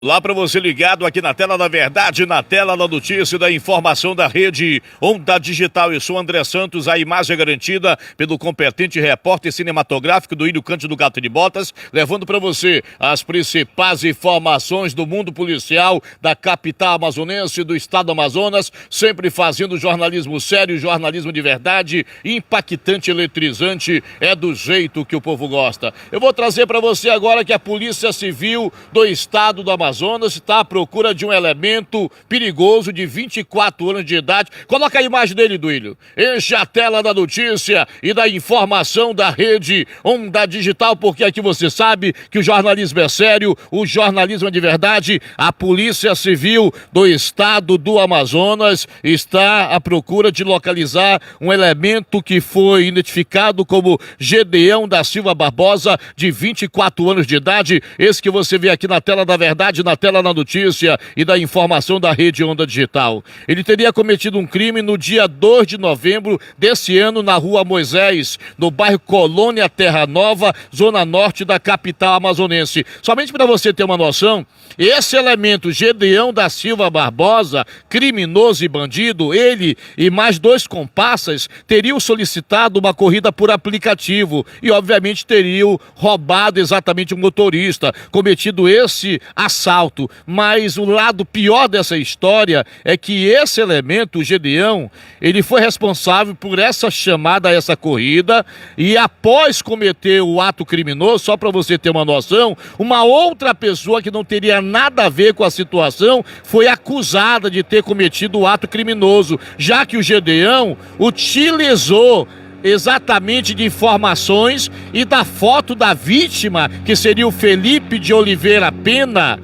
Lá para você ligado aqui na tela da verdade, na tela da notícia e da informação da rede Onda Digital. Eu sou André Santos, a imagem é garantida pelo competente repórter cinematográfico do Ilho Cândido Gato de Botas, levando para você as principais informações do mundo policial da capital amazonense, do estado do Amazonas, sempre fazendo jornalismo sério, jornalismo de verdade, impactante, eletrizante, é do jeito que o povo gosta. Eu vou trazer para você agora que a Polícia Civil do estado do Amazonas está à procura de um elemento perigoso de 24 anos de idade. Coloca a imagem dele, Duílio. Enche a tela da notícia e da informação da rede Onda Digital, porque aqui você sabe que o jornalismo é sério, o jornalismo é de verdade. A Polícia Civil do estado do Amazonas está à procura de localizar um elemento que foi identificado como Gedeão da Silva Barbosa, de 24 anos de idade. Esse que você vê aqui na tela da verdade, na tela da notícia e da informação da rede Onda Digital. Ele teria cometido um crime no dia 2 de novembro desse ano na rua Moisés, no bairro Colônia Terra Nova, zona norte da capital amazonense. Somente para você ter uma noção, esse elemento, Gedeão da Silva Barbosa, criminoso e bandido, ele e mais 2 comparsas teriam solicitado uma corrida por aplicativo e obviamente teriam roubado exatamente o motorista, cometido esse assalto. Mas o lado pior dessa história é que esse elemento, o Gedeão, ele foi responsável por essa chamada, essa corrida, e após cometer o ato criminoso, só para você ter uma noção, uma outra pessoa que não teria nada a ver com a situação foi acusada de ter cometido o ato criminoso, já que o Gedeão utilizou exatamente de informações e da foto da vítima, que seria o Felipe de Oliveira Pena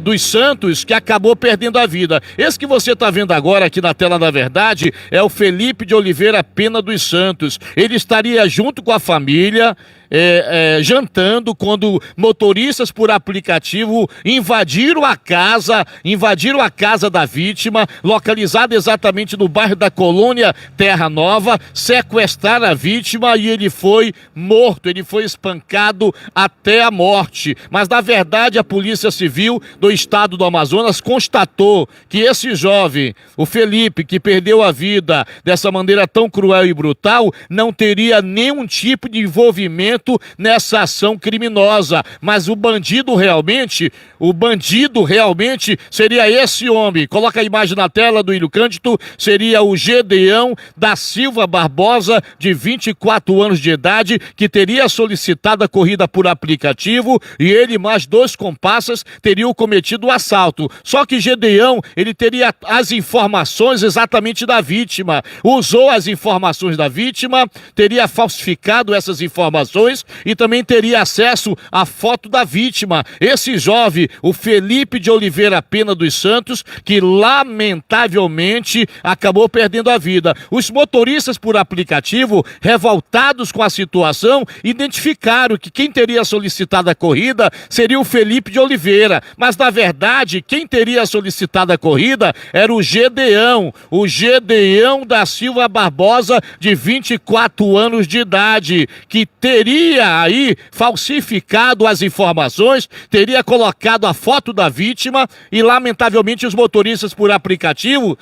dos Santos, que acabou perdendo a vida. Esse que você está vendo agora aqui na tela da verdade é o Felipe de Oliveira Pena dos Santos. Ele estaria junto com a família jantando quando motoristas por aplicativo invadiram a casa da vítima, localizada exatamente no bairro da Colônia Terra Nova, sequestraram a vítima e ele foi morto, ele foi espancado até a morte. Mas na verdade a Polícia Civil do estado do Amazonas constatou que esse jovem, o Felipe, que perdeu a vida dessa maneira tão cruel e brutal, não teria nenhum tipo de envolvimento nessa ação criminosa, mas o bandido realmente seria esse homem. Coloca a imagem na tela do Ilho Cândido, seria o Gedeão da Silva Barbosa, de 24 anos de idade, que teria solicitado a corrida por aplicativo e ele mais 2 comparsas teriam cometido o assalto. Só que Gedeão, ele teria as informações exatamente da vítima, usou as informações da vítima, teria falsificado essas informações e também teria acesso à foto da vítima. Esse jovem, o Felipe de Oliveira Pena dos Santos, que lamentavelmente acabou perdendo a vida. Os motoristas por aplicativo, revoltados com a situação, identificaram que quem teria solicitado a corrida seria o Felipe de Oliveira, mas na verdade quem teria solicitado a corrida era o Gedeão da Silva Barbosa, de 24 anos de idade, que teria aí falsificado as informações, teria colocado a foto da vítima e lamentavelmente os motoristas por aplicativo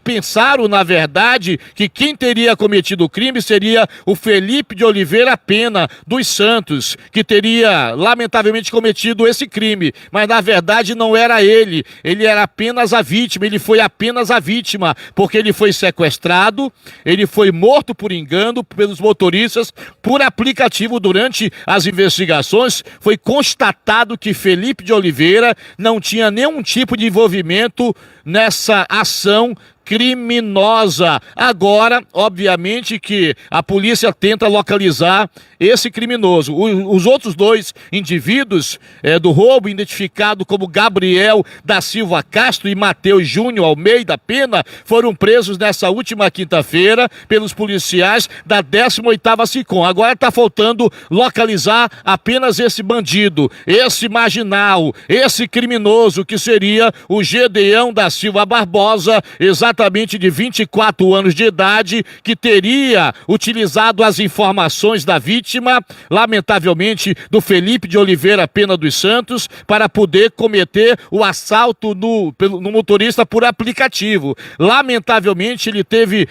pensaram, na verdade, que quem teria cometido o crime seria o Felipe de Oliveira Pena dos Santos, que teria, lamentavelmente, cometido esse crime. Mas, na verdade, não era ele. Ele era apenas a vítima. Ele foi apenas a vítima, porque ele foi sequestrado, ele foi morto por engano pelos motoristas por aplicativo. Durante as investigações, foi constatado que Felipe de Oliveira não tinha nenhum tipo de envolvimento nessa ação criminosa. Agora, obviamente que a polícia tenta localizar esse criminoso. Os outros 2 indivíduos do roubo, identificado como Gabriel da Silva Castro e Matheus Júnior Almeida Pena, foram presos nessa última quinta-feira pelos policiais da 18ª SICOM. Agora está faltando localizar apenas esse bandido, esse marginal, esse criminoso, que seria o Gedeão da Silva Barbosa, exatamente exatamente de 24 anos de idade, que teria utilizado as informações da vítima, lamentavelmente do Felipe de Oliveira Pena dos Santos, para poder cometer o assalto no motorista por aplicativo. Lamentavelmente ele teve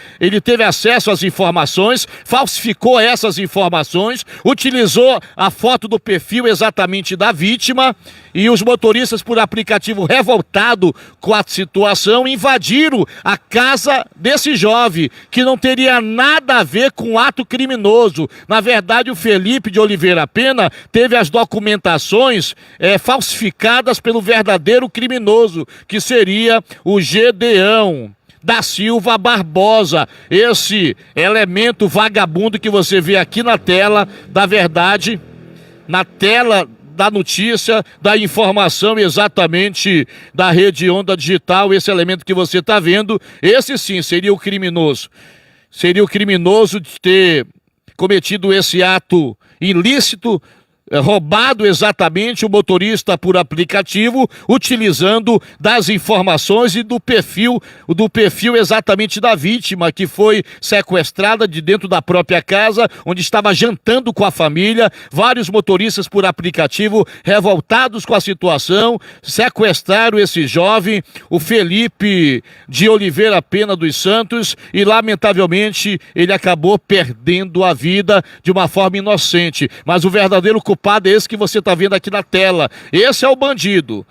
acesso às informações, falsificou essas informações, utilizou a foto do perfil exatamente da vítima, e os motoristas por aplicativo, revoltado com a situação, invadiram a casa desse jovem, que não teria nada a ver com ato criminoso. Na verdade, o Felipe de Oliveira Pena teve as documentações falsificadas pelo verdadeiro criminoso, que seria o Gedeão da Silva Barbosa, esse elemento vagabundo que você vê aqui na tela, da verdade, na tela da notícia, da informação exatamente da Rede Onda Digital. Esse elemento que você está vendo, esse sim seria o criminoso. Seria o criminoso de ter cometido esse ato ilícito, roubado exatamente o motorista por aplicativo, utilizando das informações e do perfil exatamente da vítima, que foi sequestrada de dentro da própria casa, onde estava jantando com a família. Vários motoristas por aplicativo, revoltados com a situação, sequestraram esse jovem, o Felipe de Oliveira Pena dos Santos, e lamentavelmente ele acabou perdendo a vida de uma forma inocente. Mas o verdadeiro culpado é esse que você está vendo aqui na tela. Esse é o bandido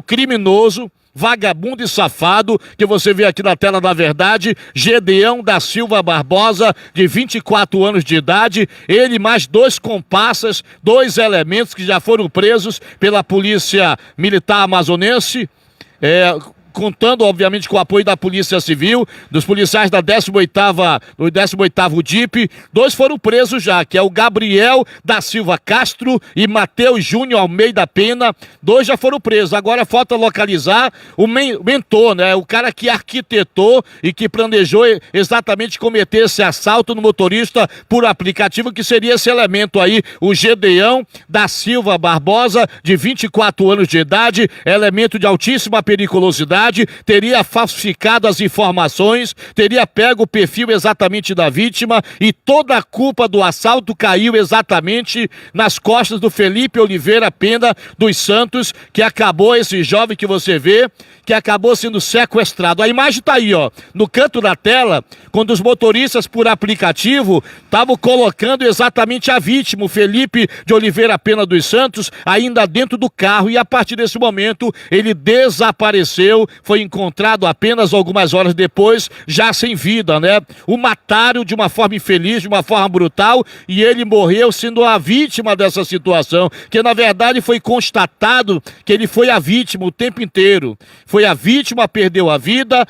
criminoso, vagabundo e safado, que você vê aqui na tela, na verdade, Gedeão da Silva Barbosa, de 24 anos de idade. Ele mais 2 comparsas, 2 elementos que já foram presos pela Polícia Militar Amazonense, contando, obviamente, com o apoio da Polícia Civil, dos policiais da 18º DIP. 2 foram presos já, que é o Gabriel da Silva Castro e Matheus Júnior Almeida Pena. 2 já foram presos. Agora falta localizar o mentor, né? O cara que arquitetou e que planejou exatamente cometer esse assalto no motorista por aplicativo, que seria esse elemento aí, o Gedeão da Silva Barbosa, de 24 anos de idade, elemento de altíssima periculosidade. Teria falsificado as informações, teria pego o perfil exatamente da vítima, e toda a culpa do assalto caiu exatamente nas costas do Felipe Oliveira Pena dos Santos, que acabou, esse jovem que você vê, que acabou sendo sequestrado. A imagem está aí, ó, no canto da tela, quando os motoristas por aplicativo estavam colocando exatamente a vítima, o Felipe de Oliveira Pena dos Santos, ainda dentro do carro, e a partir desse momento ele desapareceu, foi encontrado apenas algumas horas depois, já sem vida, né? O mataram de uma forma infeliz, de uma forma brutal, e ele morreu sendo a vítima dessa situação, que na verdade foi constatado que ele foi a vítima o tempo inteiro. Foi a vítima, perdeu a vida.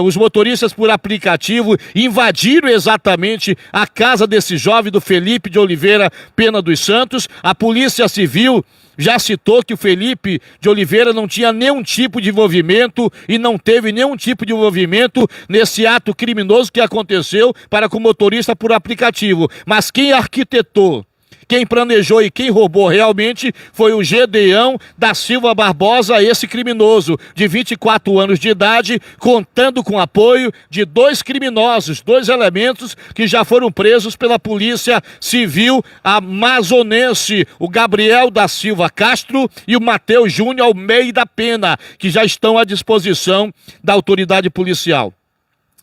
Os motoristas por aplicativo invadiram exatamente a casa desse jovem, do Felipe de Oliveira Pena dos Santos. A Polícia Civil já citou que o Felipe de Oliveira não tinha nenhum tipo de envolvimento e não teve nenhum tipo de envolvimento nesse ato criminoso que aconteceu para com o motorista por aplicativo. Mas quem arquitetou, quem planejou e quem roubou realmente foi o Gedeão da Silva Barbosa, esse criminoso de 24 anos de idade, contando com o apoio de 2 criminosos, 2 elementos que já foram presos pela Polícia Civil Amazonense, o Gabriel da Silva Castro e o Matheus Júnior Almeida Pena, que já estão à disposição da autoridade policial.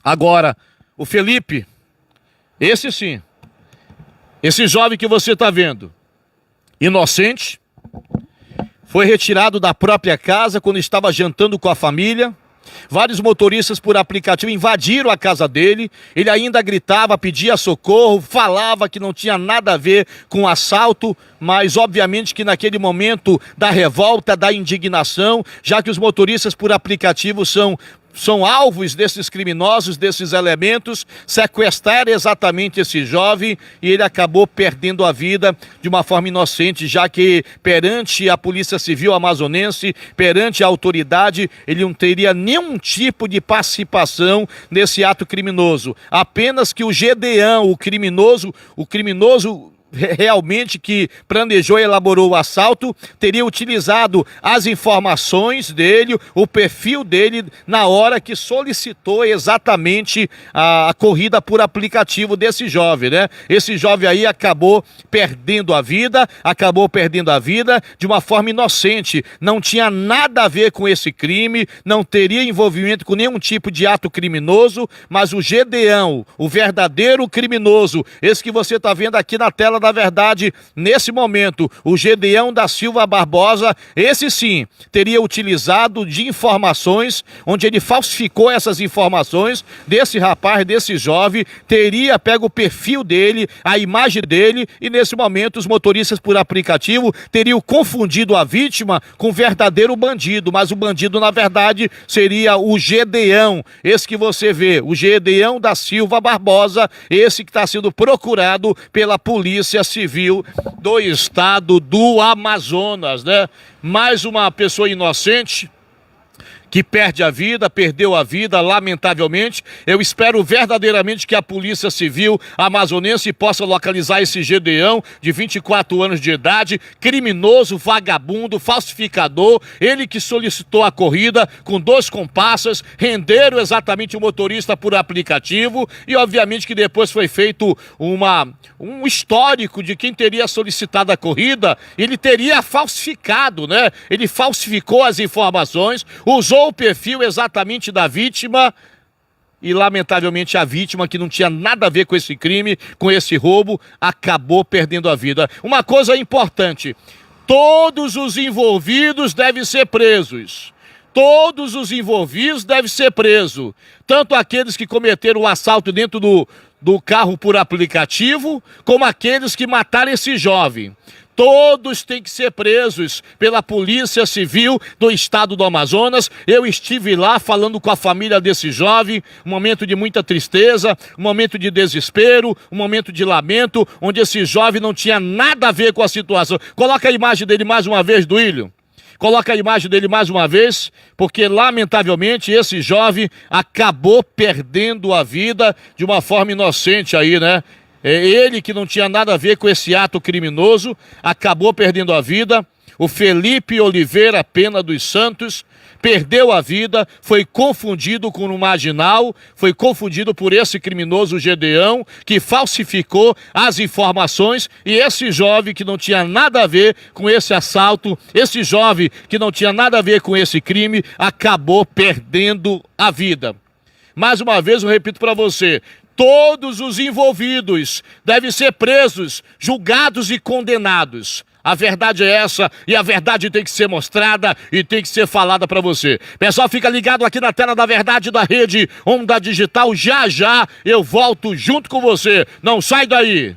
Agora, o Felipe, esse sim, esse jovem que você está vendo, inocente, foi retirado da própria casa quando estava jantando com a família. Vários motoristas por aplicativo invadiram a casa dele. Ele ainda gritava, pedia socorro, falava que não tinha nada a ver com o assalto, mas obviamente que naquele momento da revolta, da indignação, já que os motoristas por aplicativo são alvos desses criminosos, desses elementos, sequestraram exatamente esse jovem, e ele acabou perdendo a vida de uma forma inocente, já que perante a Polícia Civil Amazonense, perante a autoridade, ele não teria nenhum tipo de participação nesse ato criminoso. Apenas que o Gedeão, o criminoso realmente que planejou e elaborou o assalto, teria utilizado as informações dele, o perfil dele, na hora que solicitou exatamente a corrida por aplicativo desse jovem, né? Esse jovem aí acabou perdendo a vida de uma forma inocente, não tinha nada a ver com esse crime, não teria envolvimento com nenhum tipo de ato criminoso, mas o Gedeão, o verdadeiro criminoso, esse que você está vendo aqui na tela da verdade, nesse momento, o Gedeão da Silva Barbosa, esse sim, teria utilizado de informações, onde ele falsificou essas informações desse rapaz, desse jovem, teria pego o perfil dele, a imagem dele, e nesse momento os motoristas por aplicativo teriam confundido a vítima com o verdadeiro bandido, mas o bandido na verdade seria o Gedeão, esse que você vê, o Gedeão da Silva Barbosa, esse que está sendo procurado pela Polícia Civil do estado do Amazonas, né? Mais uma pessoa inocente que perdeu a vida, lamentavelmente. Eu espero verdadeiramente que a Polícia Civil amazonense possa localizar esse Gedeão, de 24 anos de idade, criminoso, vagabundo, falsificador, ele que solicitou a corrida com 2 comparsas, renderam exatamente o motorista por aplicativo e, obviamente, que depois foi feito um histórico de quem teria solicitado a corrida, ele teria falsificado, né? Ele falsificou as informações, usou o perfil exatamente da vítima e, lamentavelmente, a vítima, que não tinha nada a ver com esse crime, com esse roubo, acabou perdendo a vida. Uma coisa importante, todos os envolvidos devem ser presos. Todos os envolvidos devem ser presos. Tanto aqueles que cometeram o assalto dentro do carro por aplicativo, como aqueles que mataram esse jovem. Todos têm que ser presos pela Polícia Civil do estado do Amazonas. Eu estive lá falando com a família desse jovem, um momento de muita tristeza, um momento de desespero, um momento de lamento, onde esse jovem não tinha nada a ver com a situação. Coloca a imagem dele mais uma vez, Duílio. Coloca a imagem dele mais uma vez, porque lamentavelmente esse jovem acabou perdendo a vida de uma forma inocente aí, né? Ele que não tinha nada a ver com esse ato criminoso, acabou perdendo a vida. O Felipe Oliveira Pena dos Santos perdeu a vida, foi confundido com um marginal, foi confundido por esse criminoso Gedeão, que falsificou as informações, e esse jovem que não tinha nada a ver com esse assalto, esse jovem que não tinha nada a ver com esse crime, acabou perdendo a vida. Mais uma vez eu repito para você, todos os envolvidos devem ser presos, julgados e condenados. A verdade é essa e a verdade tem que ser mostrada e tem que ser falada para você. Pessoal, fica ligado aqui na tela da verdade da rede Onda Digital. Já já eu volto junto com você. Não sai daí.